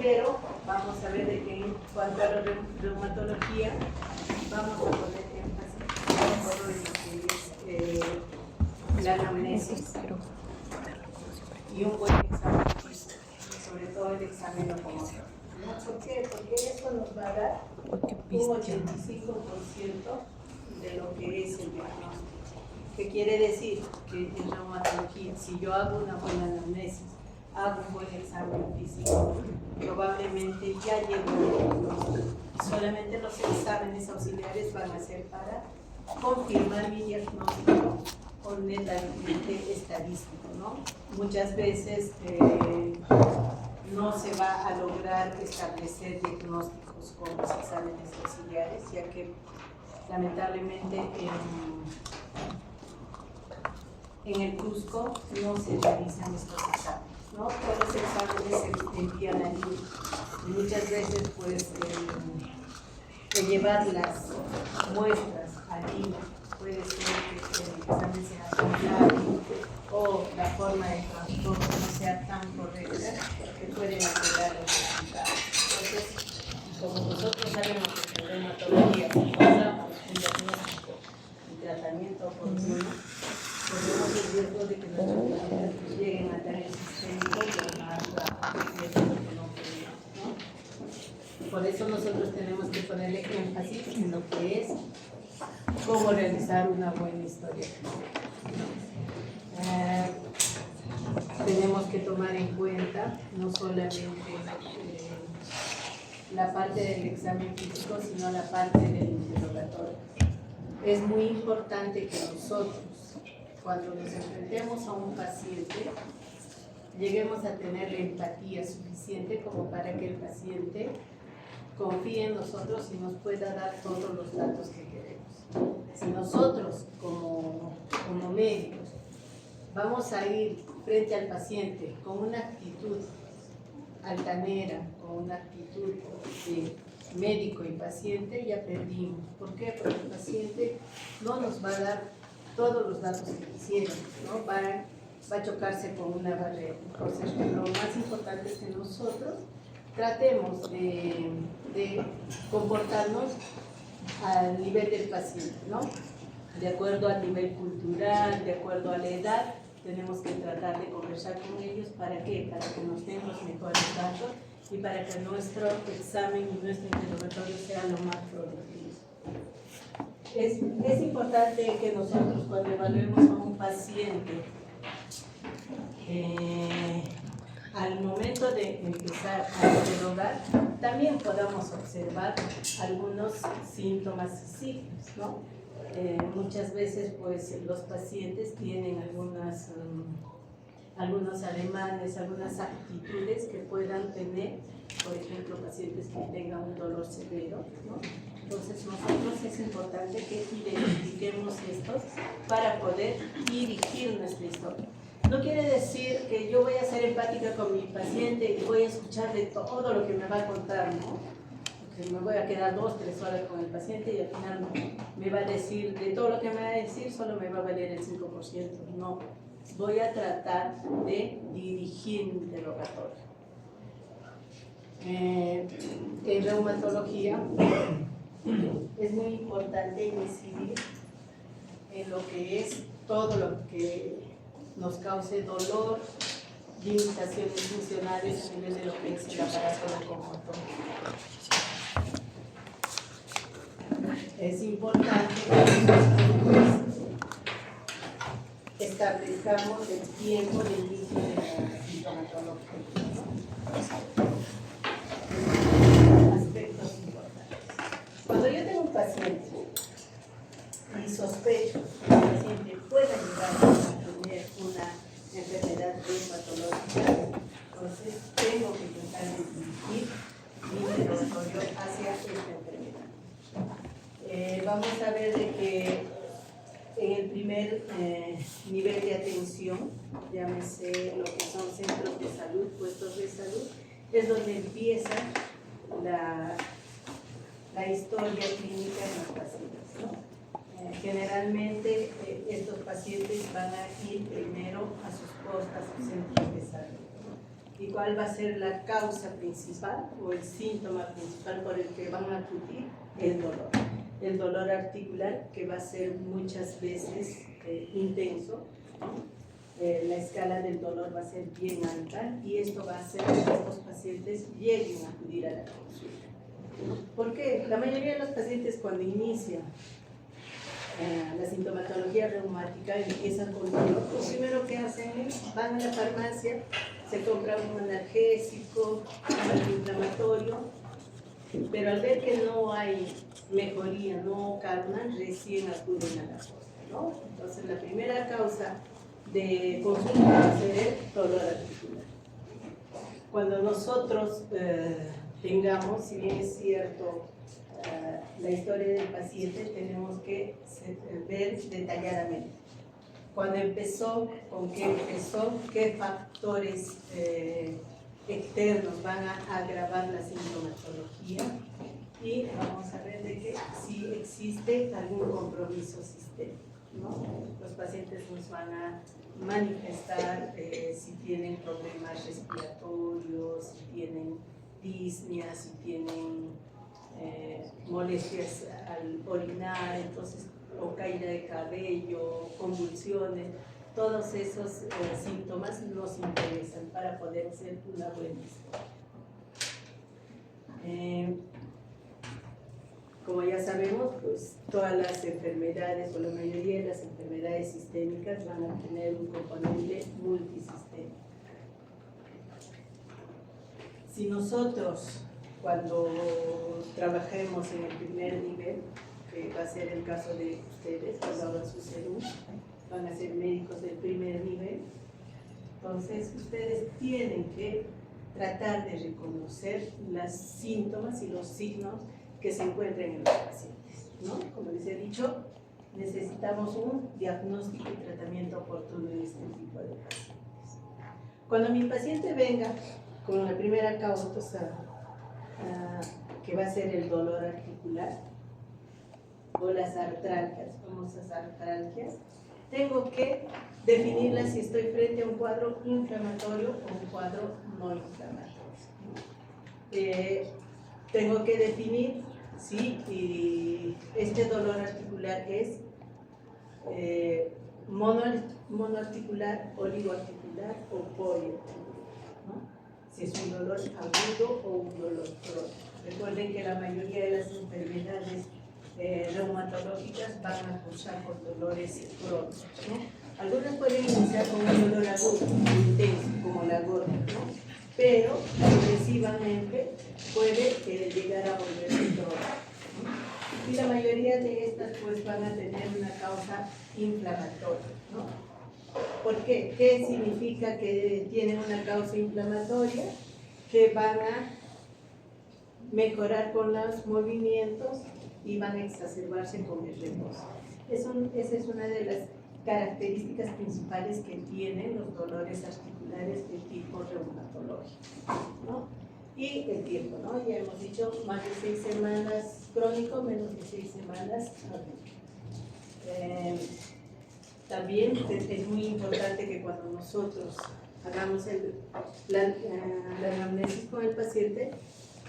pero vamos a ver de que en cuanto a la reumatología, vamos a poner énfasis sobre lo que es la anamnesis y un buen examen, sobre todo el examen locomotor. ¿No? ¿Por qué? Porque eso nos va a dar un 85% de lo que es el diagnóstico. ¿Qué quiere decir? Que en reumatología, si yo hago una buena anamnesis, hago un buen examen físico, probablemente ya llego al diagnóstico. Solamente los exámenes auxiliares van a ser para confirmar mi diagnóstico o netamente estadístico, ¿no? Muchas veces no se va a lograr establecer diagnósticos con los exámenes auxiliares, ya que lamentablemente en el Cusco no se realizan estos exámenes, ¿no? Todos los exámenes se envían allí y muchas veces pues de llevar las muestras allí puede ser que el examen sea contrario o la forma de transporte no sea tan correcta que pueden alterar los resultados. Entonces, como nosotros sabemos que en reumatología basamos un diagnóstico y tratamiento oportuno, corremos el riesgo de que nuestros pacientes lleguen a tener sistémico y a más riesgo que no queremos, ¿no? Por eso nosotros tenemos que ponerle énfasis en lo que es cómo realizar una buena historia. Tenemos que tomar en cuenta no solamente la parte del examen físico, sino la parte del interrogatorio. Es muy importante que nosotros, cuando nos enfrentemos a un paciente, lleguemos a tener la empatía suficiente como para que el paciente confíe en nosotros y nos pueda dar todos los datos que queremos. Si nosotros, como médicos, vamos a ir frente al paciente con una actitud altanera, con una actitud de médico y paciente, ya perdimos. ¿Por qué? Porque el paciente no nos va a dar todos los datos que quisiera, ¿no? Va a chocarse con una barrera. Entonces, lo más importante es que nosotros tratemos de comportarnos al nivel del paciente, ¿no? De acuerdo al nivel cultural, de acuerdo a la edad, tenemos que tratar de conversar con ellos. ¿Para qué? Para que nos den los mejores datos y para que nuestro examen y nuestro interrogatorio sea lo más productivo. Es importante que nosotros, cuando evaluemos a un paciente, al momento de empezar a interrogar, también podamos observar algunos síntomas y signos, ¿no? Muchas veces pues los pacientes tienen algunos ademanes, algunas actitudes que puedan tener, por ejemplo, pacientes que tengan un dolor severo, ¿no? Entonces nosotros es importante que identifiquemos estos para poder dirigir nuestra historia. No quiere decir que yo voy a ser empática con mi paciente y voy a escuchar de todo lo que me va a contar, ¿no? Porque me voy a quedar 2 o 3 horas con el paciente y al final me va a decir, de todo lo que me va a decir, solo me va a valer el 5%. No, voy a tratar de dirigir mi interrogatorio. En reumatología es muy importante incidir en lo que es todo lo que nos cause dolor, limitaciones funcionales a nivel de lo que es el aparato locomotor. Es importante que nosotros establezcamos el tiempo de inicio de la sintomatología, ¿no? Aspectos importantes. Cuando yo tengo un paciente y sospecho que el paciente pueda llegar a tener una enfermedad reumatológica, entonces tengo que intentar dirigir mi interrogatorio hacia esta enfermedad. Vamos a ver de que en el primer nivel de atención, llámese lo que son centros de salud, puestos de salud, es donde empieza la historia clínica en los pacientes, ¿no? Generalmente estos pacientes van a ir primero a sus postas, a sus centros de salud. ¿Y cuál va a ser la causa principal o el síntoma principal por el que van a acudir? El dolor. El dolor articular, que va a ser muchas veces intenso, ¿no? La escala del dolor va a ser bien alta y esto va a hacer que estos pacientes lleguen a acudir a la consulta. Porque la mayoría de los pacientes cuando inician la sintomatología reumática empiezan con dolor, lo primero que hacen es van a la farmacia, se compran un analgésico, un antiinflamatorio, pero al ver que no hay mejoría, no calman, recién acuden a la consulta, ¿no? Entonces la primera causa de consulta va a ser el dolor articular. Cuando nosotros tengamos, si bien es cierto, la historia del paciente, tenemos que ver detalladamente cuándo empezó, con qué empezó, qué factores externos van a agravar la sintomatología y vamos a ver de que si existe algún compromiso sistémico, ¿no? Los pacientes nos van a manifestar si tienen problemas respiratorios, si tienen disnea, si tienen molestias al orinar, entonces, o caída de cabello, convulsiones, todos esos síntomas nos interesan para poder hacer una buena historia. Como ya sabemos, pues todas las enfermedades o la mayoría de las enfermedades sistémicas van a tener un componente multisistémico. Si nosotros, cuando trabajemos en el primer nivel, que va a ser el caso de ustedes, cuando hagan su CERUM, van a ser médicos del primer nivel, entonces ustedes tienen que tratar de reconocer los síntomas y los signos que se encuentran en los pacientes, ¿no? Como les he dicho, necesitamos un diagnóstico y tratamiento oportuno en este tipo de pacientes. Cuando mi paciente venga con la primera causa, que va a ser el dolor articular o las artralgias, famosas artralgias, tengo que definirla si estoy frente a un cuadro inflamatorio o un cuadro no inflamatorio. Tengo que definir si este dolor articular es monoarticular, oligoarticular o poliarticular, ¿no? Si es un dolor agudo o un dolor crónico. Recuerden que la mayoría de las enfermedades reumatológicas van a cursar con dolores crónicos, ¿no? Algunas pueden iniciar con un dolor agudo, intenso, como la gota, ¿no? Pero progresivamente puede llegar a volverse crónica, ¿no? Y la mayoría de estas pues van a tener una causa inflamatoria, ¿no? ¿Por qué? ¿Qué significa que tienen una causa inflamatoria? Que van a mejorar con los movimientos y van a exacerbarse con el reposo. Esa es una de las características principales que tienen los dolores articulares de tipo reumatológico, ¿no? Y el tiempo, ¿no? Ya hemos dicho, más de 6 semanas crónico, menos de 6 semanas agudo. También es muy importante que cuando nosotros hagamos la anamnesis con el paciente,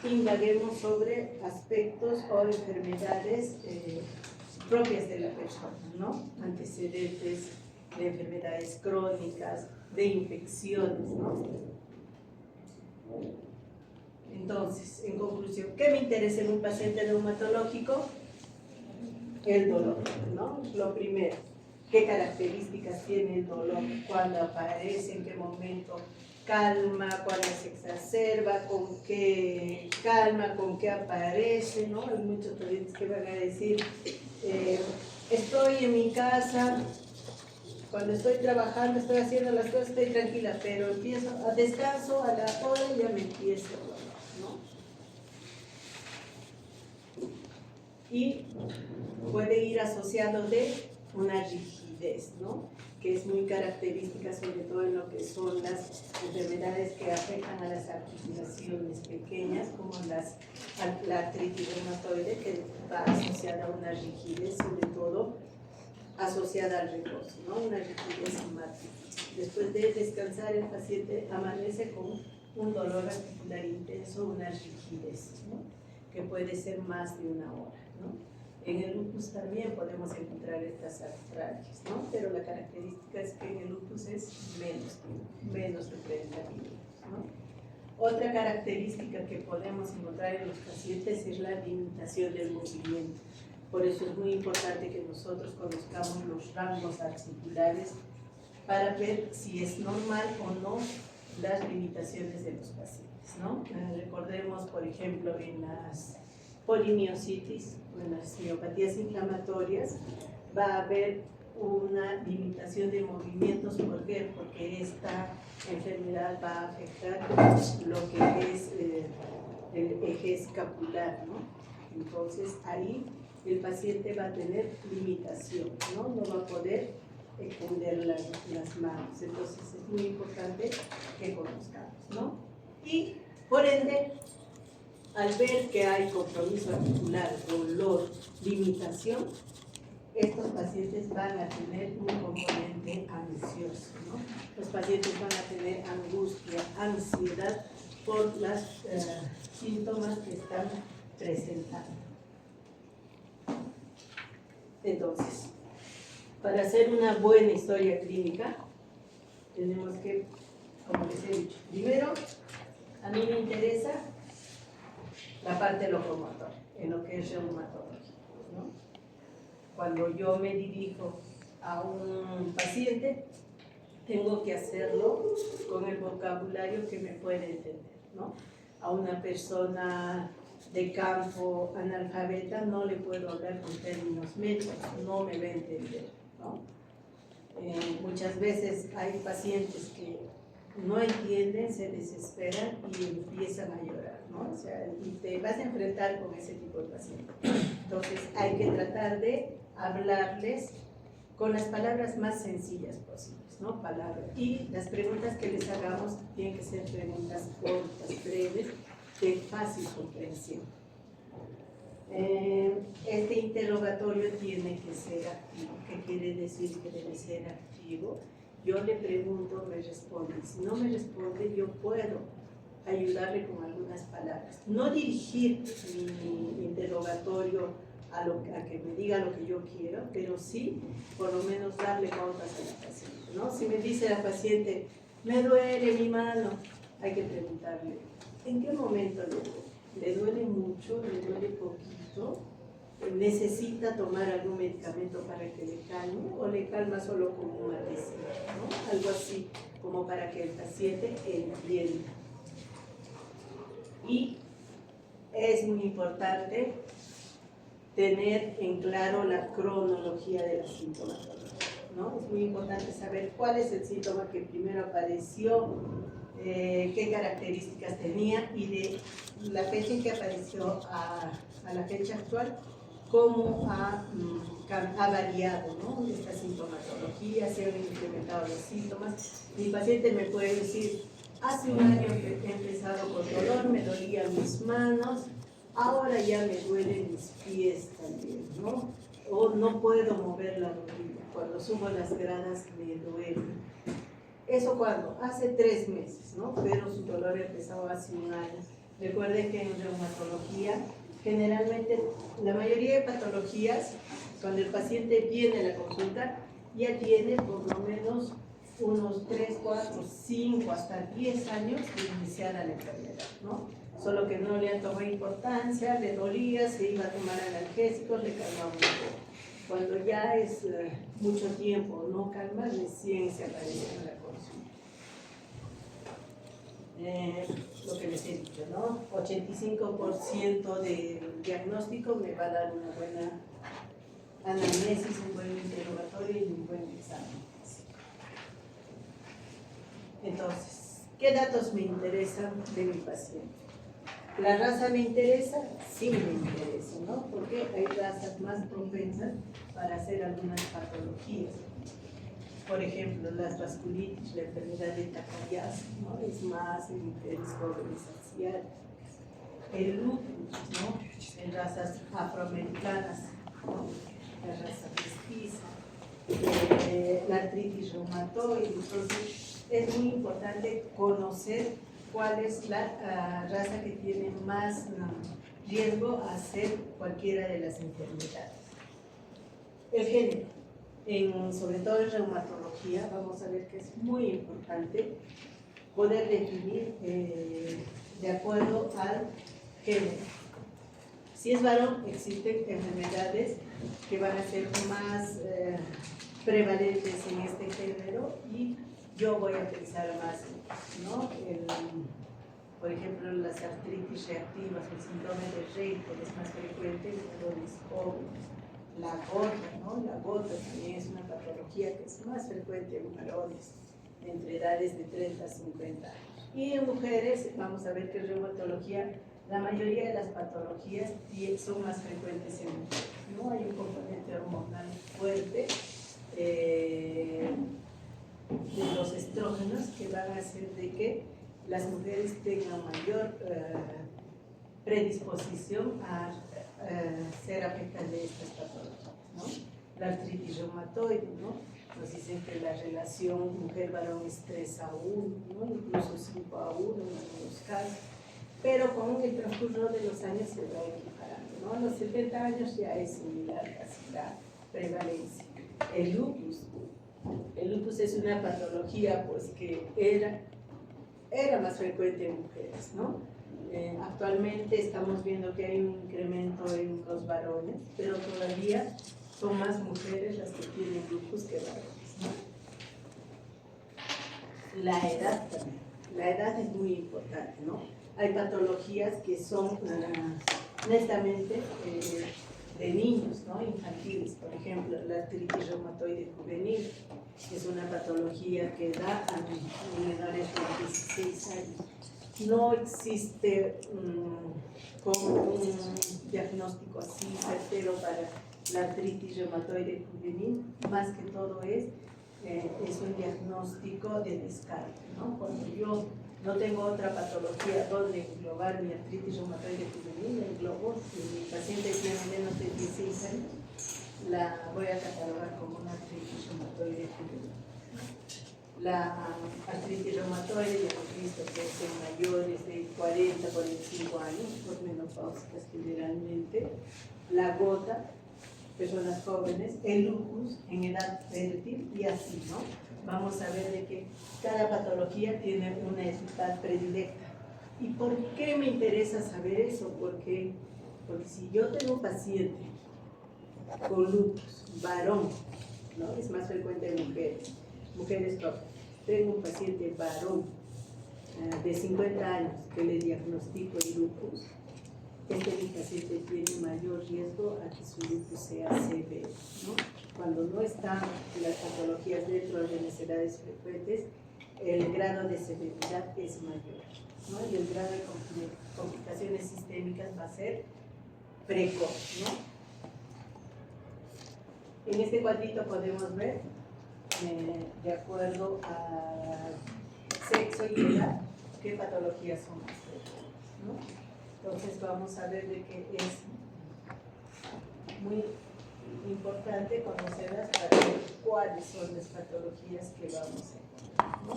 indaguemos sobre aspectos o enfermedades propias de la persona, ¿no? Antecedentes de enfermedades crónicas, de infecciones, ¿no? Entonces, en conclusión, ¿qué me interesa en un paciente reumatológico? El dolor, ¿no? Lo primero, ¿qué características tiene el dolor? ¿Cuándo aparece? ¿En qué momento calma? ¿Cuándo se exacerba? ¿Con qué calma? ¿Con qué aparece? ¿No? Hay muchos pacientes que van a decir, estoy en mi casa, cuando estoy trabajando, estoy haciendo las cosas, estoy tranquila, pero empiezo a descanso a la hora y ya me empiezo a dolor, ¿no? Y puede ir asociado de una rigidez, ¿no? Que es muy característica sobre todo en lo que son las enfermedades que afectan a las articulaciones pequeñas, como la artritis reumatoide, que va asociada a una rigidez, sobre todo asociada al reposo, ¿no? Una rigidez somática. Después de descansar, el paciente amanece con un dolor articular intenso, una rigidez, ¿no? Que puede ser más de una hora, ¿no? En el lupus también podemos encontrar estas artralgias, ¿no? Pero la característica es que en el lupus es menos de 30 minutos, ¿no? Otra característica que podemos encontrar en los pacientes es la limitación del movimiento. Por eso es muy importante que nosotros conozcamos los rangos articulares para ver si es normal o no las limitaciones de los pacientes, ¿no? Recordemos, por ejemplo, en las polimiositis o en las miopatías inflamatorias va a haber una limitación de movimientos. ¿Por qué? Porque esta enfermedad va a afectar lo que es el eje escapular, ¿no? Entonces ahí el paciente va a tener limitación, ¿no? No va a poder extender las manos. Entonces es muy importante que conozcamos, ¿no? Y por ende, al ver que hay compromiso articular, dolor, limitación, estos pacientes van a tener un componente ansioso, ¿no? Los pacientes van a tener angustia, ansiedad por los síntomas que están presentando. Entonces, para hacer una buena historia clínica, tenemos que, como les he dicho, primero, a mí me interesa la parte locomotora, en lo que es reumatología, ¿no? Cuando yo me dirijo a un paciente, tengo que hacerlo con el vocabulario que me puede entender, ¿no? A una persona de campo analfabeta no le puedo hablar con términos médicos, no me va a entender, ¿no? Muchas veces hay pacientes que no entienden, se desesperan y empiezan a llorar, ¿no? O sea, y te vas a enfrentar con ese tipo de pacientes. Entonces hay que tratar de hablarles con las palabras más sencillas posibles, ¿no? Palabras. Y las preguntas que les hagamos tienen que ser preguntas cortas, breves, de fácil comprensión. Este interrogatorio tiene que ser activo. ¿Qué quiere decir que debe ser activo? Yo le pregunto, me responde. Si no me responde, yo puedo ayudarle con algunas palabras. No dirigir mi interrogatorio a que me diga lo que yo quiero, pero sí, por lo menos, darle pautas a la paciente, ¿no? Si me dice la paciente, me duele mi mano, hay que preguntarle, ¿en qué momento le duele? ¿Le duele mucho? ¿Le duele poquito? ¿Necesita tomar algún medicamento para que le calme? ¿O le calma solo con un adhesivo, ¿no? Algo así, como para que el paciente entienda. Y es muy importante tener en claro la cronología de la sintomatología, ¿no? Es muy importante saber cuál es el síntoma que primero apareció, qué características tenía y de la fecha en que apareció a la fecha actual, cómo ha variado, ¿no? Esta sintomatología, se han incrementado los síntomas. Mi paciente me puede decir, hace un año que he empezado con dolor, me dolían mis manos, ahora ya me duelen mis pies también, ¿no? O no puedo mover la rodilla, cuando subo las gradas me duele. ¿Eso cuándo? Hace 3 meses, ¿no? Pero su dolor empezó hace un año. Recuerden que en reumatología, generalmente, la mayoría de patologías, cuando el paciente viene a la consulta, ya tiene por lo menos unos 3, 4, 5, hasta 10 años de iniciar la enfermedad, ¿no? Solo que no le han tomado importancia, le dolía, se iba a tomar analgésicos, le calmaba un poco. Cuando ya es mucho tiempo no calma, recién se aparece en la consulta. Lo que les he dicho, ¿no? 85% del diagnóstico me va a dar una buena anamnesis, un buen interrogatorio y un buen examen. Entonces, ¿qué datos me interesan de mi paciente? ¿La raza me interesa? Sí me interesa, ¿no? Porque hay razas más propensas para hacer algunas patologías. Por ejemplo, las vasculitis, la enfermedad de Takayasu, ¿no? Es más en mujeres jóvenes asiáticas. El lupus, ¿no? En razas afroamericanas, ¿no? La raza mestiza, la artritis reumatoide. Entonces, es muy importante conocer cuál es la raza que tiene más riesgo a hacer cualquiera de las enfermedades. El género, sobre todo en reumatología, vamos a ver que es muy importante poder definir de acuerdo al género. Si es varón, existen enfermedades que van a ser más prevalentes en este género y yo voy a pensar más, ¿no? Por ejemplo, las artritis reactivas, el síndrome de Raynaud es más frecuente en varones jóvenes. La gota, ¿no? La gota también es una patología que es más frecuente en varones entre edades de 30 a 50 años. Y en mujeres, vamos a ver que en reumatología, la mayoría de las patologías son más frecuentes en mujeres, ¿no? Hay un componente hormonal fuerte de los estrógenos que van a hacer de que las mujeres tengan mayor predisposición a ser afectadas de estas patologías, ¿no? La artritis reumatoide, ¿no? Nos dicen que la relación mujer-varón es 3:1, ¿no? Incluso 5:1 en algunos casos, pero con el transcurso de los años se va equiparando, ¿no? A los 70 años ya es similar casi la prevalencia. El lupus es una patología pues, que era más frecuente en mujeres, ¿no? Actualmente estamos viendo que hay un incremento en los varones, pero todavía son más mujeres las que tienen lupus que varones, ¿no? La edad también. La edad es muy importante, ¿no? Hay patologías que son netamente de niños, ¿no? Infantiles. Por ejemplo, la artritis reumatoide juvenil es una patología que da a menores de 16 años. No existe como un diagnóstico así certero para la artritis reumatoide juvenil, más que todo es un diagnóstico de descarte, ¿no? Cuando yo no tengo otra patología donde englobar mi artritis reumatoide juvenil, englobo, si mi paciente tiene menos de 16 años, la voy a catalogar como una artritis reumatoide juvenil. La artritis reumatoide ya hemos visto que es en mayores de 40 a 45 años, por menopáusicas generalmente. La gota, personas jóvenes, el lupus en edad fértil y así, ¿no? Vamos a ver de que cada patología tiene una edad predilecta. ¿Y por qué me interesa saber eso? Porque si yo tengo un paciente con lupus, varón, ¿no? Es más frecuente en mujeres jóvenes. Tengo un paciente varón de 50 años que le diagnostico el lupus. Mi paciente tiene mayor riesgo a que su lupus sea severo, ¿no? Cuando no están las patologías dentro de las edades frecuentes, el grado de severidad es mayor, ¿no? Y el grado de complicaciones sistémicas va a ser precoz, ¿no? En este cuadrito podemos ver, de acuerdo a sexo y edad, qué patologías son más frecuentes, ¿no? Entonces vamos a ver de que es muy importante conocerlas para ver cuáles son las patologías que vamos a encontrar, ¿no?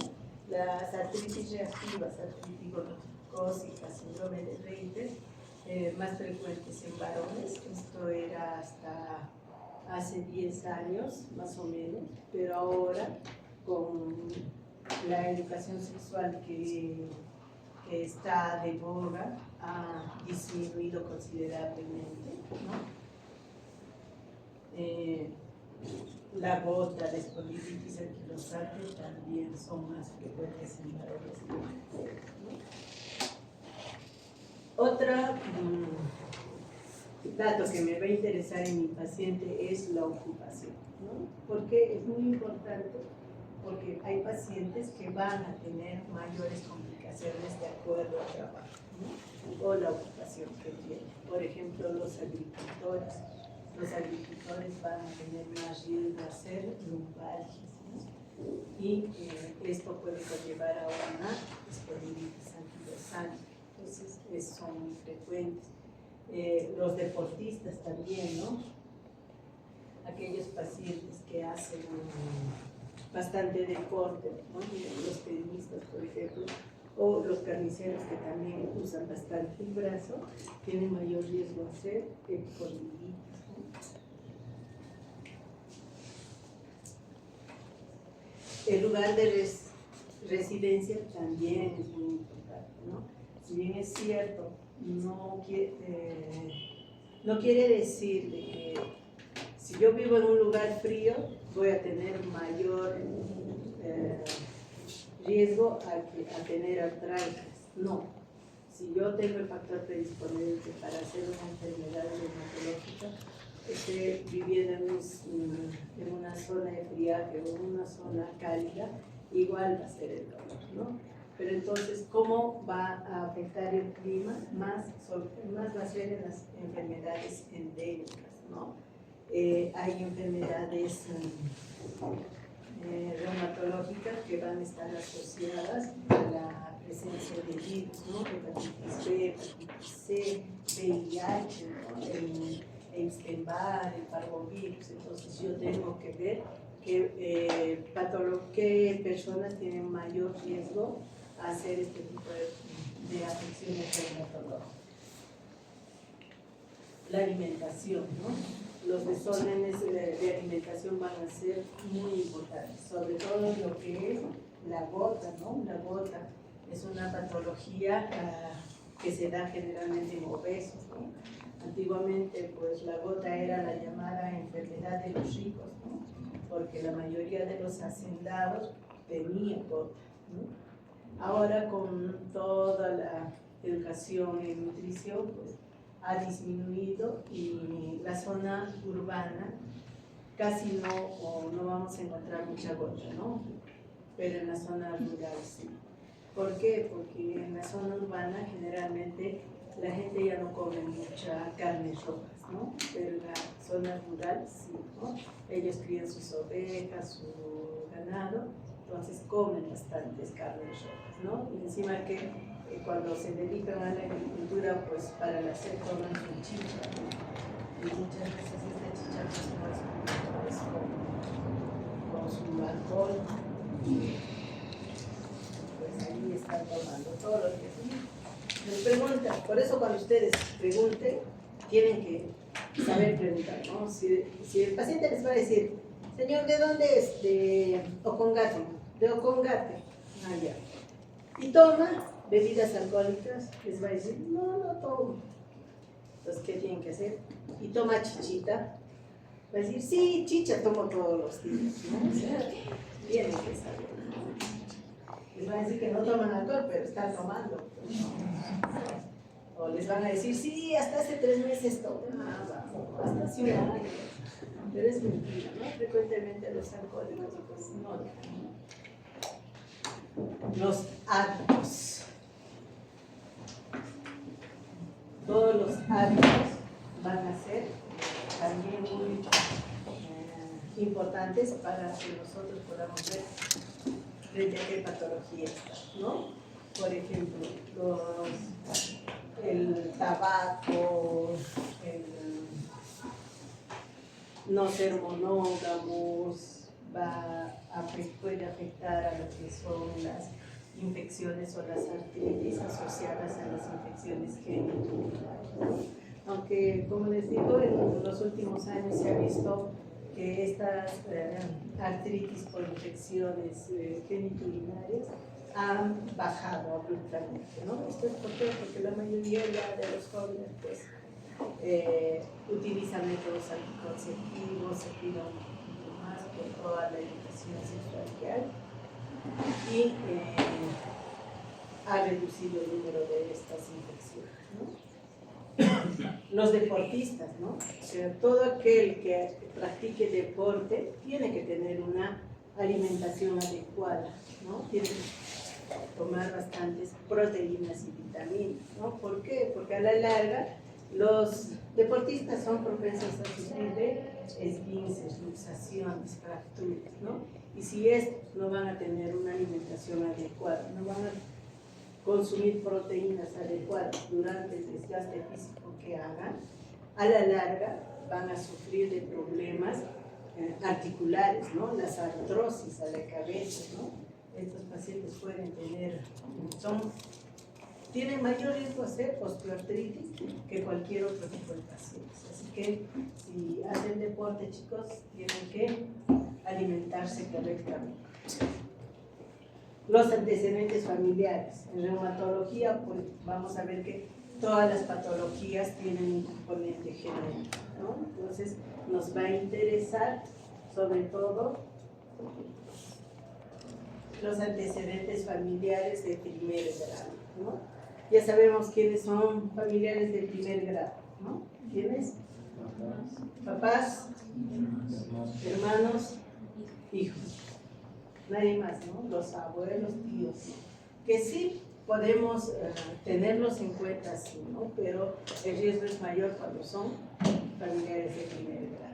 Las artritis reactivas, artritis gonocócica, síndrome de Raynaud, más frecuentes en varones. Esto era hasta hace 10 años más o menos, pero ahora con la educación sexual que está de boga ha disminuido considerablemente, ¿no? La gota, la espondilitis anquilosante también son más frecuentes en varones que en mujeres, ¿no? Otro dato que me va a interesar en mi paciente es la ocupación, ¿no? Porque es muy importante, porque hay pacientes que van a tener mayores complicaciones de acuerdo al trabajo, ¿no? O la ocupación que tienen. Por ejemplo, los agricultores van a tener más riesgo de hacer lumbalgias, ¿no? Y esto puede conllevar a una espondilitis anquilosante. Entonces, son muy frecuentes. Los deportistas también, ¿no? Aquellos pacientes que hacen bastante deporte, ¿no? Los tenistas, por ejemplo, o los carniceros que también usan bastante el brazo, tienen mayor riesgo a ser poliomielitis, ¿no? El lugar de residencia también es muy importante, ¿no? Si bien es cierto, no quiere decir de que si yo vivo en un lugar frío voy a tener mayor riesgo a tener artralgias. No. Si yo tengo el factor predisponente para hacer una enfermedad reumatológica, esté viviendo en una zona de friaje o en una zona cálida, igual va a ser el dolor, ¿no? Pero entonces, ¿cómo va a afectar el clima? Más va a ser en las enfermedades endémicas, ¿no? Hay enfermedades reumatológicas que van a estar asociadas a la presencia de virus, ¿no? Hepatitis B, hepatitis C, VIH, ¿no? El Epstein-Barr, el parvovirus. Entonces yo tengo que ver qué personas tienen mayor riesgo a hacer este tipo de afecciones reumatológicas. La alimentación, ¿no? Los desórdenes de alimentación van a ser muy importantes, sobre todo lo que es la gota, ¿no? La gota es una patología que se da generalmente en obesos, ¿no? Antiguamente, pues la gota era la llamada enfermedad de los ricos, ¿no? Porque la mayoría de los hacendados tenían gota, ¿no? Ahora, con toda la educación en nutrición, pues ha disminuido y la zona urbana casi no vamos a encontrar mucha gota, ¿no? Pero en la zona rural sí. ¿Por qué? Porque en la zona urbana generalmente la gente ya no come mucha carne rojas, ¿no? Pero en la zona rural sí, ¿no? Ellos crían sus ovejas, su ganado, entonces comen bastantes carnes rojas, ¿no? Y encima que cuando se dedican a la agricultura, pues para el hacer toman su chicha, ¿no? Y muchas veces esta chicha no es con su alcohol, pues ahí están tomando todos los días. Les preguntan, por eso cuando ustedes pregunten, tienen que saber preguntar, ¿no? Si el paciente les va a decir, señor, ¿de dónde es? De Ocongate, ah, ya. Y toma bebidas alcohólicas, les va a decir, no tomo. Entonces, ¿qué tienen que hacer? Y toma chichita, va a decir, sí, chicha tomo todos los días, ¿no? O sea, tienen que saber. Les van a decir que no toman alcohol, pero están tomando. O les van a decir, sí, hasta hace 3 meses tomo. Hasta hace un año. Pero es mentira, ¿no? Frecuentemente los alcohólicos, pues no. Los hábitos. Todos los hábitos van a ser también muy importantes para que nosotros podamos ver frente a qué patología está, ¿no? Por ejemplo, el tabaco, el no ser monógamos, puede afectar a lo que son las infecciones o las artritis asociadas a las infecciones genitourinarias. Aunque, como les digo, en los últimos años se ha visto que estas artritis por infecciones genitourinarias han bajado abruptamente, ¿no? ¿Esto es por qué? Porque la mayoría de los jóvenes pues, utilizan métodos anticonceptivos, se cuidan un poquito más por toda la educación sexual que hay y ha reducido el número de estas infecciones, ¿no? Los deportistas, ¿no? O sea, todo aquel que practique deporte tiene que tener una alimentación adecuada, ¿no? Tiene que tomar bastantes proteínas y vitaminas, ¿no? ¿Por qué? Porque a la larga los deportistas son propensos a sufrir de esguinces, luxaciones, fracturas, ¿no? Y si estos no van a tener una alimentación adecuada, no van a consumir proteínas adecuadas durante el desgaste físico que hagan, a la larga van a sufrir de problemas articulares, ¿no? Las artrosis a la cabeza, ¿no? estos pacientes pueden tienen mayor riesgo de hacer osteoartritis que cualquier otro tipo de pacientes. Así que si hacen deporte, chicos, tienen que alimentarse correctamente. Los antecedentes familiares. En reumatología, pues vamos a ver que todas las patologías tienen un componente genético, ¿no? Entonces, nos va a interesar sobre todo los antecedentes familiares de primer grado, ¿no? Ya sabemos quiénes son familiares de primer grado, ¿no? ¿Quiénes? Papás, hermanos, hijos. Nadie más, ¿no? Los abuelos, tíos, que sí podemos tenerlos en cuenta, sí, ¿no? Pero el riesgo es mayor cuando son familiares de primer grado.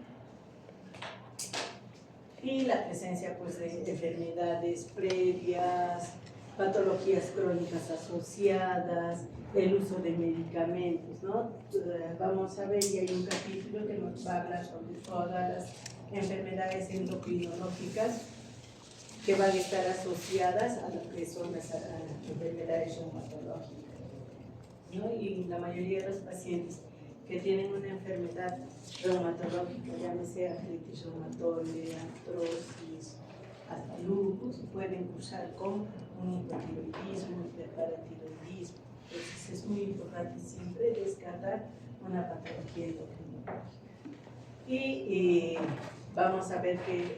Y la presencia, pues, de enfermedades previas, patologías crónicas asociadas, el uso de medicamentos, ¿no? Vamos a ver, y hay un capítulo que nos va a hablar sobre todas las enfermedades endocrinológicas que van a estar asociadas a lo que son las enfermedades reumatológicas, ¿no? Y la mayoría de los pacientes que tienen una enfermedad reumatológica, llámese artritis reumatoide, artrosis, hasta lupus, pueden cursar con un hipotiroidismo, hiperparatiroidismo. Entonces es muy importante siempre descartar una patología endocrinológica. Y vamos a ver que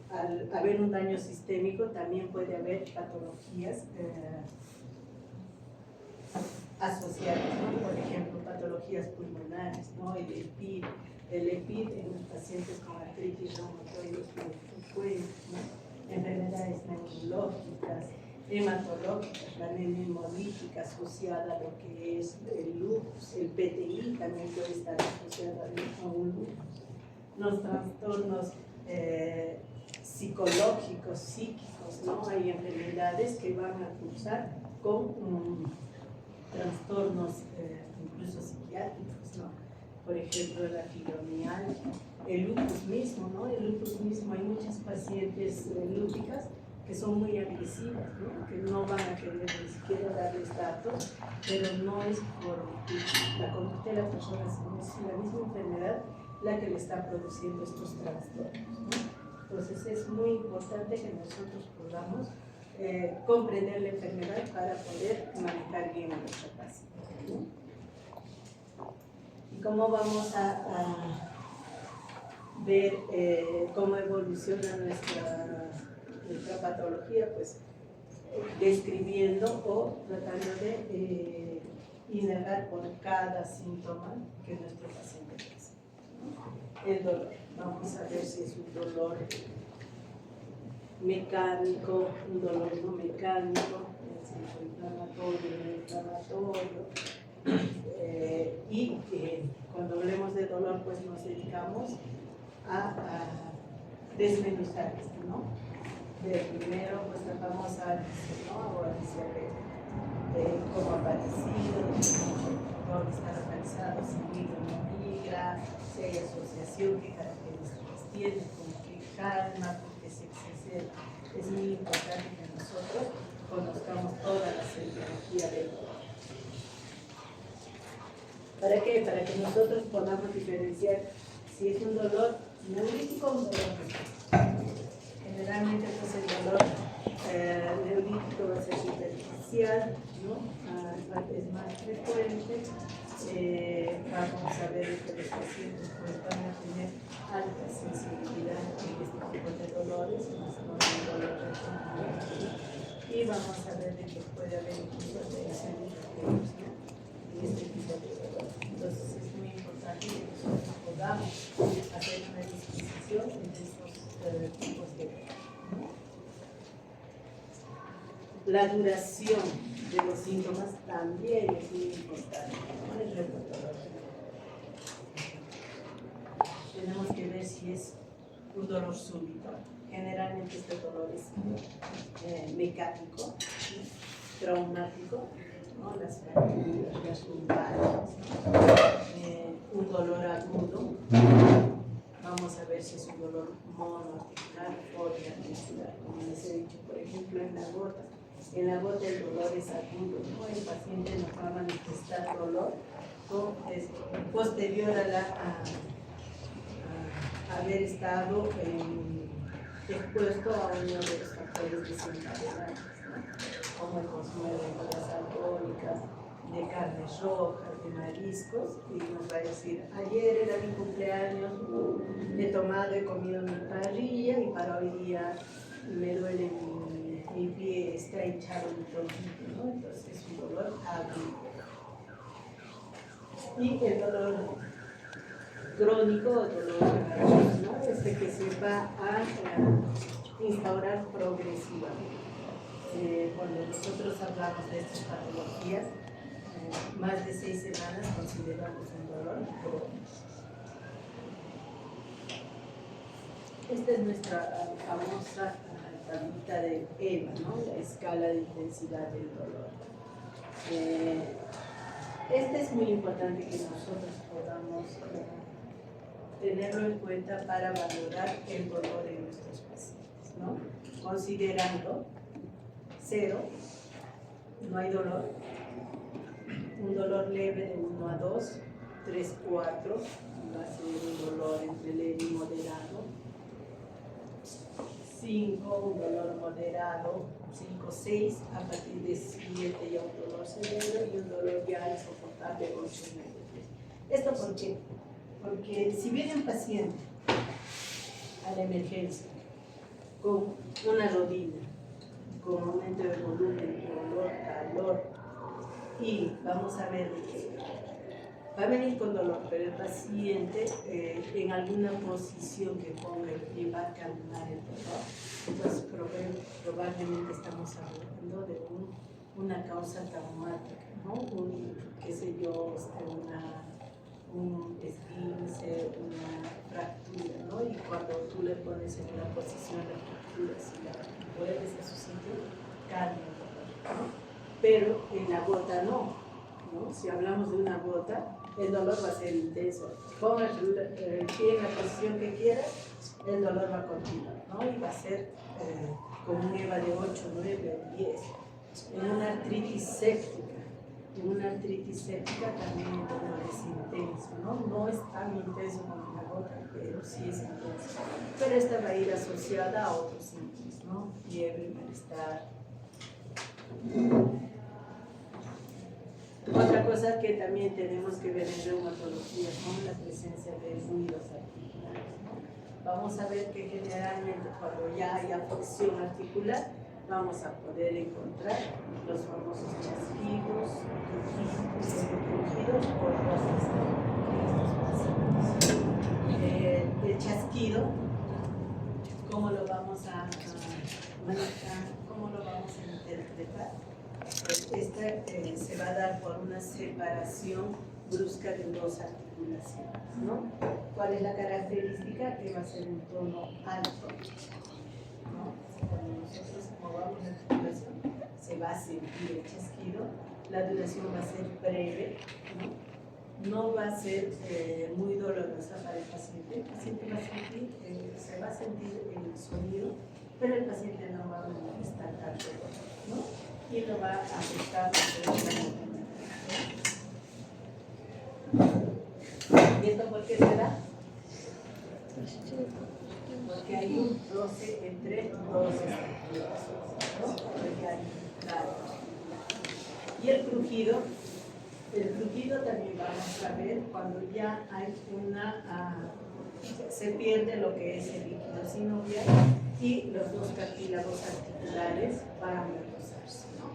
al haber un daño sistémico también puede haber patologías asociadas, ¿no? Por ejemplo, patologías pulmonares, ¿no? El EPID en los pacientes con artritis reumatoide frecuente, ¿no? Enfermedades neurológicas, hematológicas, la anemia hemolítica asociada a lo que es el lupus, el PTI también puede estar asociado a un lupus. Los trastornos psicológicos, psíquicos, ¿no? Hay enfermedades que van a cursar con trastornos incluso psiquiátricos, ¿no? Por ejemplo, la fibromialgia, el lupus mismo, ¿no? El lupus mismo, hay muchas pacientes lúpicas que son muy agresivas, ¿no? Que no van a querer ni siquiera darles datos, pero no es por la conducta de la persona, sino es la misma enfermedad la que le está produciendo estos trastornos, ¿no? Entonces es muy importante que nosotros podamos comprender la enfermedad para poder manejar bien a nuestra paciente, ¿no? ¿Y cómo vamos a ver cómo evoluciona nuestra patología? Pues describiendo o tratando de indagar por cada síntoma que nuestro paciente presenta, ¿no? El dolor, vamos a ver si es un dolor mecánico, un dolor no mecánico, inflamatorio, y cuando hablemos de dolor, pues nos dedicamos a desmenuzar esto, ¿no? Primero, pues tratamos a cómo ha aparecido, dónde está localizado, si migra o no migra, si hay asociación, qué características tiene, con qué calma, por qué se excede. Es muy importante que nosotros conozcamos toda la semiología del dolor. ¿Para qué? Para que nosotros podamos diferenciar si es un dolor neurolítico o un dolor muscular. Generalmente, pues, el dolor neurolítico va a ser superficial, ¿no? Es más frecuente. Vamos a ver que los pacientes, pues, van a tener alta sensibilidad en este tipo de dolores, más no el dolor regional. Y vamos a ver de que puede haber incluso alteraciones de este tipo de dolor. Entonces es muy importante que nosotros podamos hacer una distinción entre estos tipos de dolor. La duración de los síntomas también es muy importante, ¿no? Es reumatológico. Tenemos que ver si es un dolor súbito. Generalmente este dolor es mecánico, ¿sí? Traumático, ¿no? Las fracturas, las lumbares, ¿no? Un dolor agudo. Vamos a ver si es un dolor monoarticular o podría mejorar, como les he dicho, por ejemplo, en la gota. En la gota el dolor es agudo, ¿no? El paciente nos va a manifestar dolor posterior a haber estado expuesto a uno de los factores desencadenantes, ¿no? Como el consumo de bebidas alcohólicas, de carnes rojas, de mariscos, y nos va a decir, ayer era mi cumpleaños, he comido mi parrilla y para hoy día me duele mi pie, está hinchado mi tobillo, ¿no? Entonces es un dolor agudo. Y el dolor crónico o dolor agudo, ¿no? Que se va a instaurar progresivamente. Cuando nosotros hablamos de estas patologías, más de 6 semanas consideramos un dolor crónico. Esta es nuestra famosa tablita de EVA, ¿no? La escala de intensidad del dolor. Este es muy importante que nosotros podamos tenerlo en cuenta para valorar el dolor en nuestros pacientes, ¿no? Considerando 0, no hay dolor, un dolor leve de 1 a 2, 3, 4, va a ser un dolor entre leve y moderado, 5, un dolor moderado, 5, 6, a partir de 7 ya un dolor severo y un dolor ya insoportable, 8, 9, 10. ¿Esto por qué? Porque si viene un paciente a la emergencia con una rodilla, con aumento de volumen, dolor, calor, y vamos a ver que va a venir con dolor, pero el paciente en alguna posición que ponga el pie va a calmar el dolor, entonces probablemente estamos hablando de una causa traumática, ¿no? Qué sé yo, un esguince, una fractura, ¿no? Y cuando tú le pones en una posición de fractura, si la vuelves a su sitio, calma el dolor, ¿no? Pero en la gota no, ¿no? Si hablamos de una gota, el dolor va a ser intenso. Ponga el pie en la posición que quiera, el dolor va a continuar, ¿no? Y va a ser como un EVA de 8, 9 o 10. En una artritis séptica, también el dolor es intenso, ¿no? No es tan intenso como la gota, pero sí es intenso. Pero esta va a ir asociada a otros síntomas, ¿no? Fiebre, malestar. Otra cosa que también tenemos que ver en reumatología es la presencia de ruidos articulares. Vamos a ver que generalmente cuando ya hay afección articular, vamos a poder encontrar los famosos chasquidos, crujidos o voces de estos pacientes. El chasquido, ¿cómo lo vamos a manejar? ¿Cómo lo vamos a interpretar? Se va a dar por una separación brusca de dos articulaciones, ¿no? ¿Cuál es la característica? Que va a ser un tono alto, ¿no? Cuando nosotros movamos la articulación, se va a sentir el chasquido, la duración va a ser breve, no va a ser muy dolorosa para el paciente se va a sentir el sonido, pero el paciente no va a manifestar tanto dolor, ¿no? Y no va a afectar la movimiento. ¿Y esto por qué se da? Porque hay un roce entre dos estructuras, ¿no? Porque hay y el crujido también vamos a ver cuando ya hay se pierde lo que es el líquido sinovial y los dos cartílagos articulares van a rozarse, ¿no?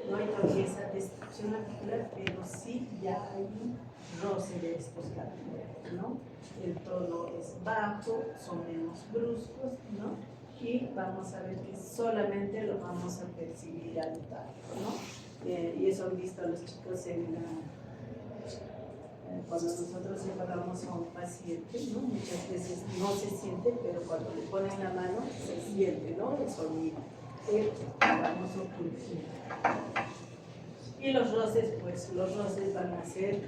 No hay todavía esa destrucción articular, pero sí ya hay un roce de estos cartílagos, ¿no? El tono es bajo, son menos bruscos, ¿no? Y vamos a ver que solamente lo vamos a percibir al tacto, ¿no? Y eso han visto a los chicos cuando nosotros separamos a un paciente, ¿no? Muchas veces no se siente, pero cuando le ponen la mano se siente, ¿no? El sonido, el famoso crujido. Y los roces, pues los roces van a ser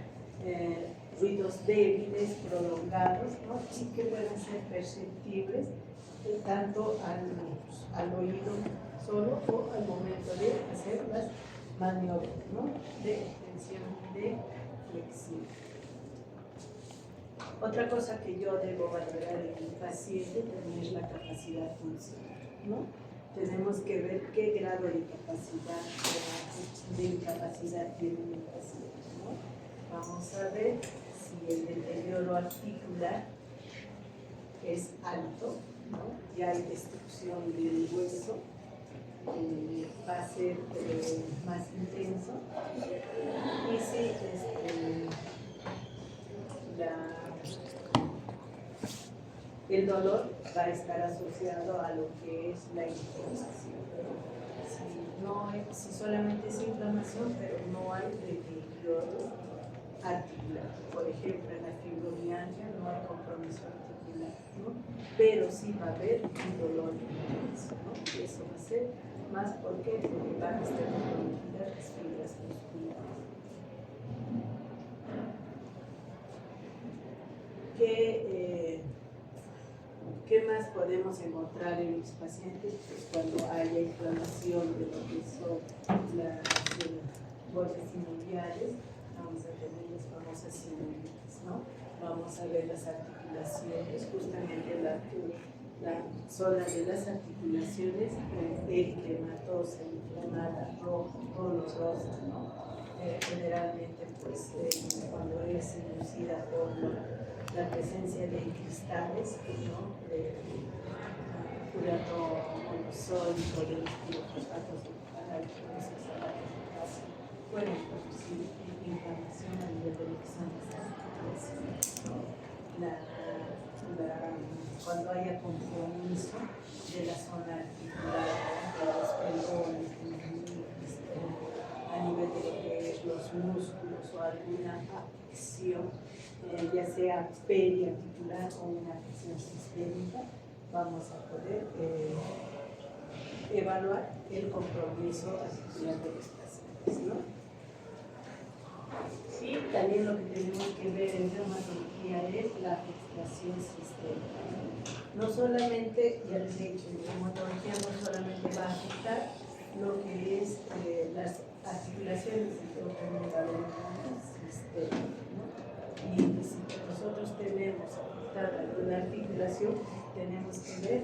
ruidos débiles, prolongados, ¿no? Y que pueden ser perceptibles tanto al oído solo o al momento de hacer las maniobras, ¿no? De extensión y de flexión. Otra cosa que yo debo valorar en el paciente también es la capacidad funcional, ¿no? Tenemos que ver qué grado de incapacidad tiene el paciente, ¿no? Vamos a ver si el deterioro articular es alto, ¿no? Ya hay destrucción del hueso, va a ser más intenso, y si el dolor va a estar asociado a lo que es la inflamación. Si solamente es inflamación, pero no hay deterioro articular. Por ejemplo, en la fibromialgia no hay compromiso articular, ¿no? Pero sí va a haber un dolor intenso, ¿no? Y eso va a ser más porque van a estar comprometidas las fibras musculares. ¿Qué más podemos encontrar en los pacientes? Pues cuando haya inflamación de lo que son las bolsas sinoviales, vamos a tener las famosas sinovitis, ¿no? Vamos a ver las articulaciones, justamente la zona de las articulaciones eritematosa, inflamada, roja, dolorosa, ¿no? Generalmente, pues, cuando es inducida por la presencia de cristales, ¿no? Curato monosólico, de los fosfatos de pueden producir inflamación a nivel de lo que son las articulaciones, ¿no? Cuando haya compromiso de la zona articular, de los tendones, a nivel de lo que es los músculos o alguna afección, ya sea periarticular o una afección sistémica, vamos a poder evaluar el compromiso articular de los pacientes, ¿no? Y también lo que tenemos que ver en reumatología es la afectación sistémica. No solamente, ya les he dicho, en reumatología no solamente va a afectar lo que es las articulaciones, sino también va a haber un sistema, ¿no? Y si nosotros tenemos afectada alguna articulación, tenemos que ver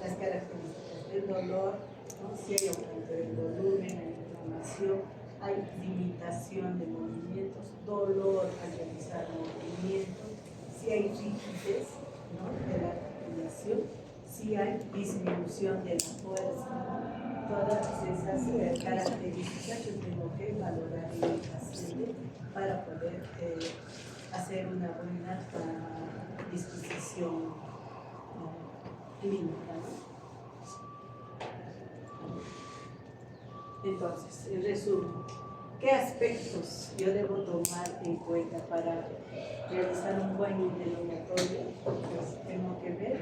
las características del dolor, ¿no? Si hay aumento del volumen, hay inflamación, hay limitación de movimientos, dolor al realizar movimientos, si hay rigidez, ¿no? De la articulación, si hay disminución de la fuerza, ¿no? Todas esas características yo tengo que valorar en el paciente para poder hacer una buena disposición clínica, ¿no? Entonces, en resumen, ¿qué aspectos yo debo tomar en cuenta para realizar un buen interrogatorio? Pues tengo que ver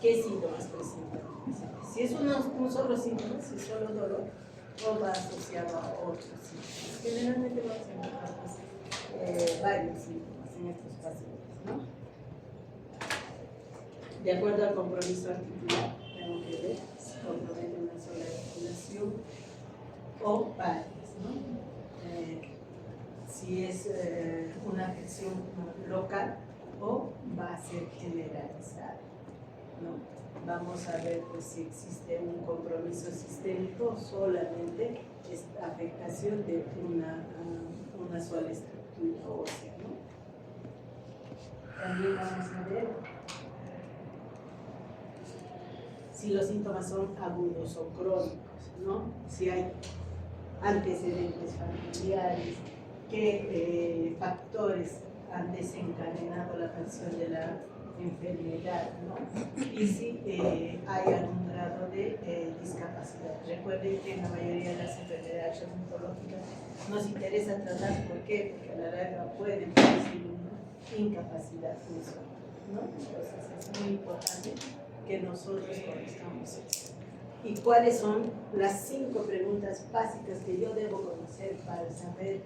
qué síntomas presenta el paciente. Si es un solo síntoma, si es solo dolor, o va asociado a otros síntomas. Generalmente vamos a encontrar varios síntomas en estos pacientes, ¿no? De acuerdo al compromiso articular, tengo que ver si compromete una sola articulación o varias, ¿no? Si es una afección local o va a ser generalizada, ¿no? Vamos a ver pues, si existe un compromiso sistémico o solamente es afectación de una sola estructura ósea, ¿no? También vamos a ver si los síntomas son agudos o crónicos, ¿no? Si hay antecedentes familiares, qué factores han desencadenado la aparición de la enfermedad, ¿no? Y si hay algún grado de discapacidad. Recuerden que en la mayoría de las enfermedades reumatológicas nos interesa tratar, ¿por qué? Porque a la larga pueden producir una incapacidad funcional, ¿no? Entonces es muy importante que nosotros conozcamos eso. ¿Y cuáles son las 5 preguntas básicas que yo debo conocer para saber,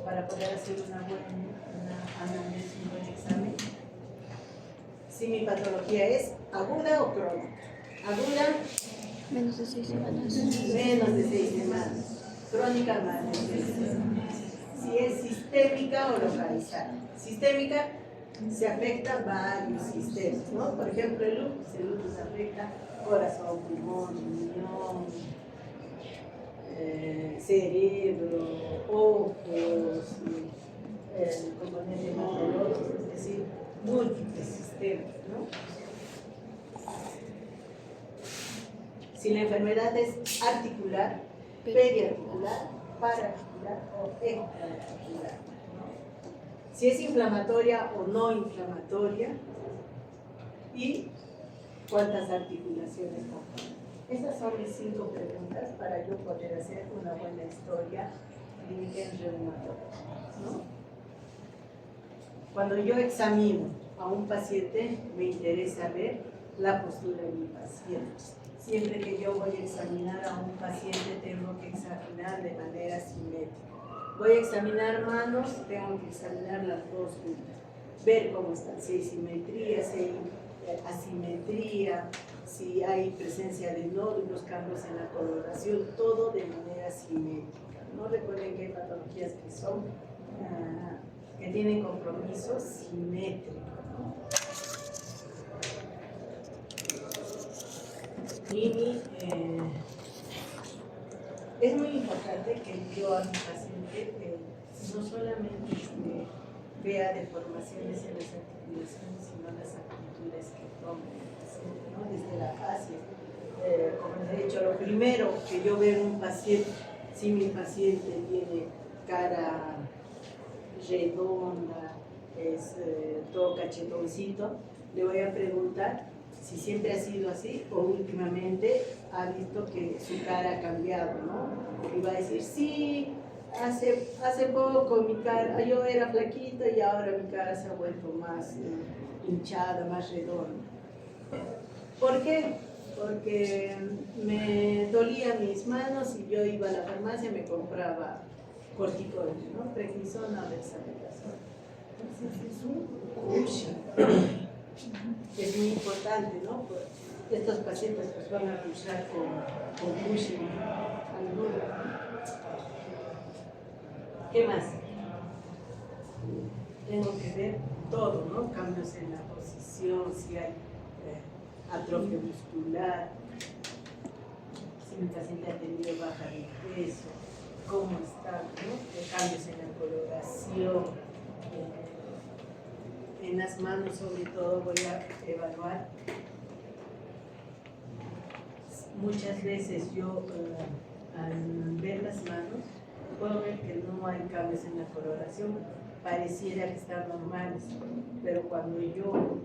para poder hacer una anamnesis, un buen examen? si mi patología es aguda o crónica. Aguda, Menos de 6 semanas. menos de 6 semanas. Crónica, más de 6 semanas. Si es sistémica o localizada. Sistémica, se afecta varios sistemas, ¿no? Por ejemplo, el lupus afecta corazón, pulmón, riñón, cerebro, ojos, el componente hematológico, es decir, múltiples sistemas, ¿no? Si la enfermedad es articular, periarticular, paraarticular o extraarticular, ¿no? Si es inflamatoria o no inflamatoria y cuántas articulaciones componen. Esas son mis 5 preguntas para yo poder hacer una buena historia clínica en reumatología, ¿no? Cuando yo examino a un paciente, me interesa ver la postura de mi paciente. Siempre que yo voy a examinar a un paciente, tengo que examinar de manera simétrica. Voy a examinar manos, tengo que examinar las dos juntas, ver cómo están, si hay simetría, si hay asimetría, si hay presencia de nódulos, cambios en la coloración, todo de manera simétrica, ¿no? Recuerden que hay patologías que son, que tienen compromiso simétrico, ¿no? Y es muy importante que yo a mi paciente no solamente vea deformaciones en las articulaciones, sino las actitudes que toma el paciente, ¿no? Desde la fascia. Como les he dicho, lo primero que yo veo en un paciente, si mi paciente tiene cara redonda, es todo cachetoncito, le voy a preguntar si siempre ha sido así o últimamente ha visto que su cara ha cambiado, ¿no? Y va a decir, sí, hace poco mi cara, yo era flaquita y ahora mi cara se ha vuelto más hinchada, más redonda. ¿Por qué? Porque me dolían mis manos y yo iba a la farmacia y me compraba corticoides, ¿no? Prednisona o dexametasona. Entonces es un rushing. Es muy importante, ¿no? Pues estos pacientes pues van a luchar con Cushing alguna. ¿Qué más? Tengo que ver todo, ¿no? Cambios en la posición, si hay atrofia muscular, si mi paciente ha tenido baja de peso, cómo está, ¿no? Cambios en la coloración. En las manos sobre todo voy a evaluar. Muchas veces yo al ver las manos puedo ver que no hay cambios en la coloración, pareciera que están normales, pero cuando yo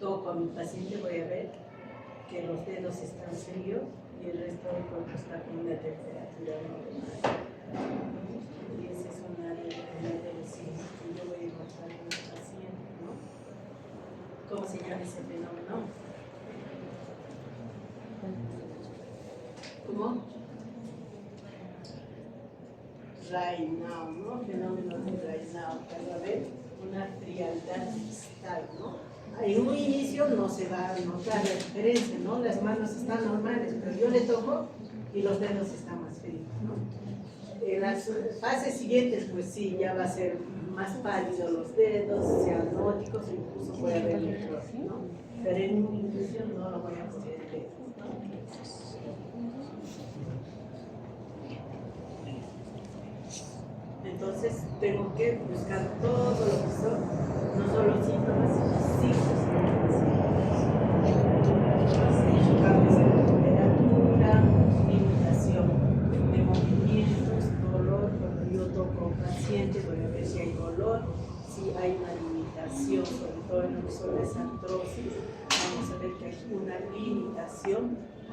toco a mi paciente voy a ver que los dedos están fríos y el resto del cuerpo está con una temperatura normal. Y esa es una de los signos que yo voy a encontrar en el paciente, ¿no? ¿Cómo se llama ese fenómeno? ¿Cómo? Raynaud, ¿no? Fenómeno de Raynaud, que va a haber una frialdad distal, ¿no? En un inicio no se va a notar la diferencia, ¿no? Las manos están normales, pero yo le toco y los dedos están más fríos, ¿no? En las fases siguientes, pues sí, ya va a ser más pálido los dedos, cianóticos, incluso puede haber necrosis, ¿no? Pero en un inicio no lo voy a poder ver, ¿no? Entonces tengo que buscar todo lo que son, no solo síntomas, sino signos. Cambios en la temperatura, limitación de movimientos, dolor. Cuando yo toco a un paciente voy a ver si hay dolor, si hay una limitación, sobre todo en el uso de esa artrosis. Vamos a ver que hay una limitación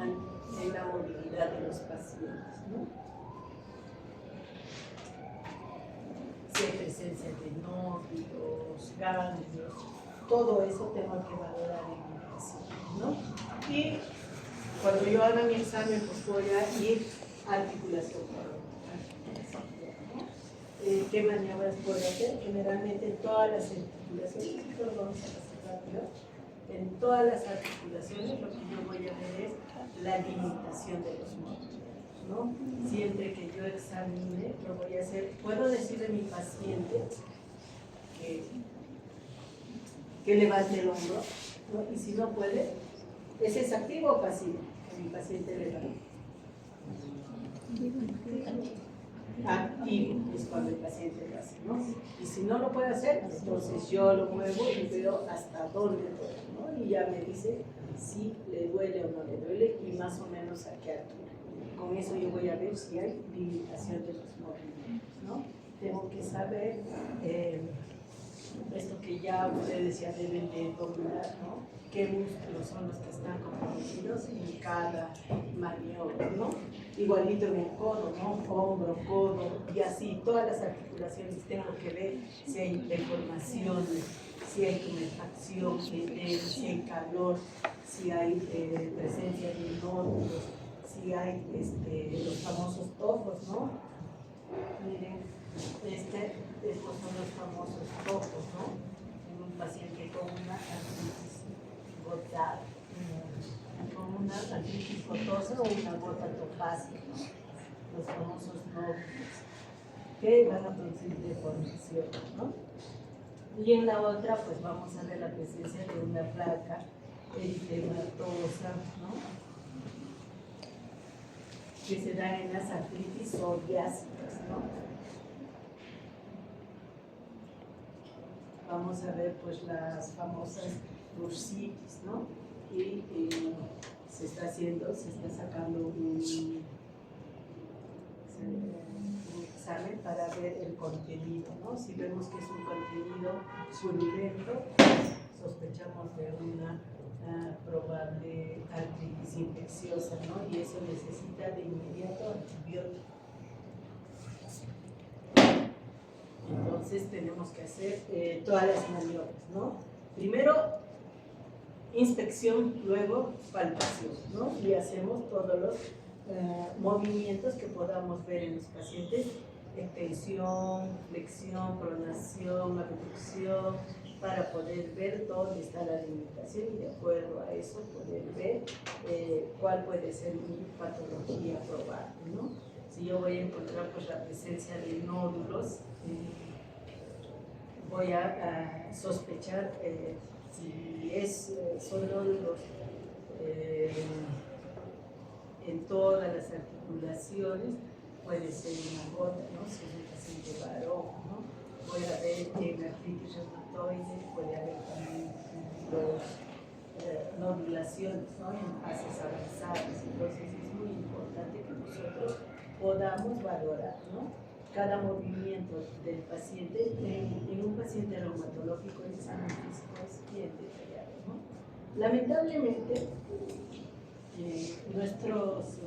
en la movilidad de los pacientes, ¿no? Si hay presencia de nódulos, ganglios, todo eso tengo que valorar en mi paciente, ¿no? Y cuando yo haga mi examen, pues voy a ir a articulación coronal. ¿Qué maniobras puedo hacer? Generalmente todas las articulaciones, esto lo vamos a pasar cambio, en todas las articulaciones lo que yo voy a ver es la limitación de los módulos, ¿no? Siempre que yo examine, lo voy a hacer, puedo decirle a mi paciente que levante el hombro, ¿no? Y si no puede, ¿es activo o pasivo? Que mi paciente levante. Activo es cuando el paciente lo hace, ¿no? Y si no lo puede hacer, entonces yo lo muevo y veo hasta dónde duele, ¿no? Y ya me dice si le duele o no le duele y más o menos a qué altura. Con eso yo voy a ver si hay limitación de los movimientos, ¿no? Tengo que saber esto que ya ustedes ya deben de dominar, ¿no? Qué músculos son los que están comprometidos en cada maniobra, ¿no? Igualito en el codo, ¿no? Hombro, codo, y así, todas las articulaciones tengo que ver si hay deformaciones, si hay tumefacción, si hay calor, si hay presencia de nódulos, si hay los famosos tofos, ¿no? Miren, estos son los famosos tofos, ¿no? En un paciente con una artritis gotal, con una artritis gotosa o una gota topácea, ¿no? Los famosos nódulos que van a producir deformación, ¿no? Y en la otra, pues vamos a ver la presencia de una placa eritematosa, ¿no? Que se da en las artritis psoriásicas, ¿no? Vamos a ver pues las famosas bursitis, ¿no? Y se está sacando un examen para ver el contenido, ¿no? Si vemos que es un contenido purulento, sospechamos de una probable artritis infecciosa, ¿no? Y eso necesita de inmediato antibiótico. Entonces tenemos que hacer todas las maniobras, ¿no? Primero, inspección, luego palpación, ¿no? Y hacemos todos los movimientos que podamos ver en los pacientes, extensión, flexión, pronación, abducción, para poder ver dónde está la limitación y de acuerdo a eso poder ver cuál puede ser mi patología probable, ¿no? Si yo voy a encontrar pues la presencia de nódulos, voy a sospechar si son nódulos en todas las articulaciones, puede ser una gota, ¿no? Si es un paciente varón, ¿no? Voy a ver que en artritis reumatoide puede haber también nodulaciones, ¿no? En fases avanzadas. Entonces es muy importante que nosotros podamos valorar, ¿no? Cada movimiento del paciente. En un paciente reumatológico el examen físico es bien detallado, ¿no? Lamentablemente nuestros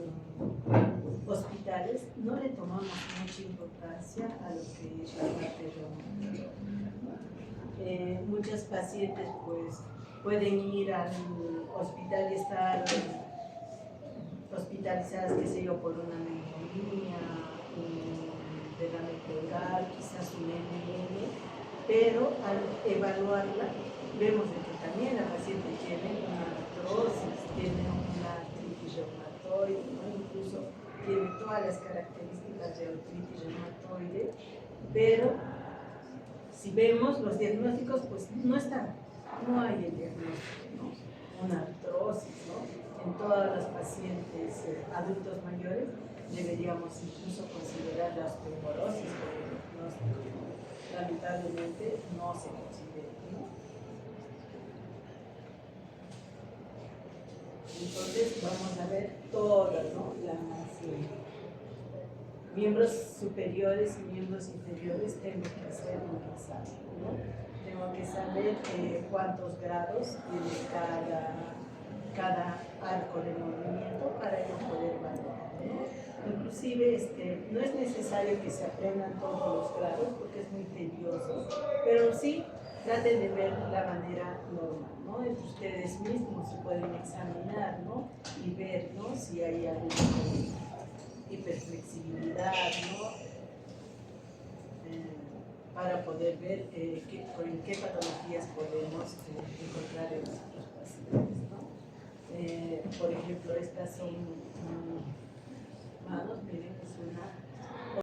hospitales no le tomamos mucha importancia a lo que es la parte reumatológica. Muchas pacientes pues pueden ir al hospital y estar hospitalizadas, qué sé yo, por una neumonía, derrame pleural, quizás un NN, pero al evaluarla vemos de que también la paciente tiene una artrosis, tiene una artritis reumatoide, ¿no? Incluso tiene todas las características de artritis reumatoide, pero si vemos los diagnósticos, pues no están, no hay el diagnóstico, ¿no? Una artrosis, ¿no? En todas las pacientes adultos mayores deberíamos incluso considerar la osteoporosis como diagnóstico. Lamentablemente no se considera, ¿no? Entonces vamos a ver todas, ¿no? Las miembros superiores y miembros inferiores tengo que hacer un examen, ¿no? Tengo que saber cuántos grados tiene cada arco de movimiento para yo poder valorar, ¿no? Inclusive no es necesario que se aprendan todos los grados porque es muy tedioso, pero sí traten de ver la manera normal, ¿no? Entre ustedes mismos se pueden examinar, ¿no? Y ver, ¿no? Si hay alguna hiperflexibilidad, ¿no? para poder ver en qué patologías podemos encontrar en nuestros pacientes, ¿no? Por ejemplo, estas son manos, miren, es una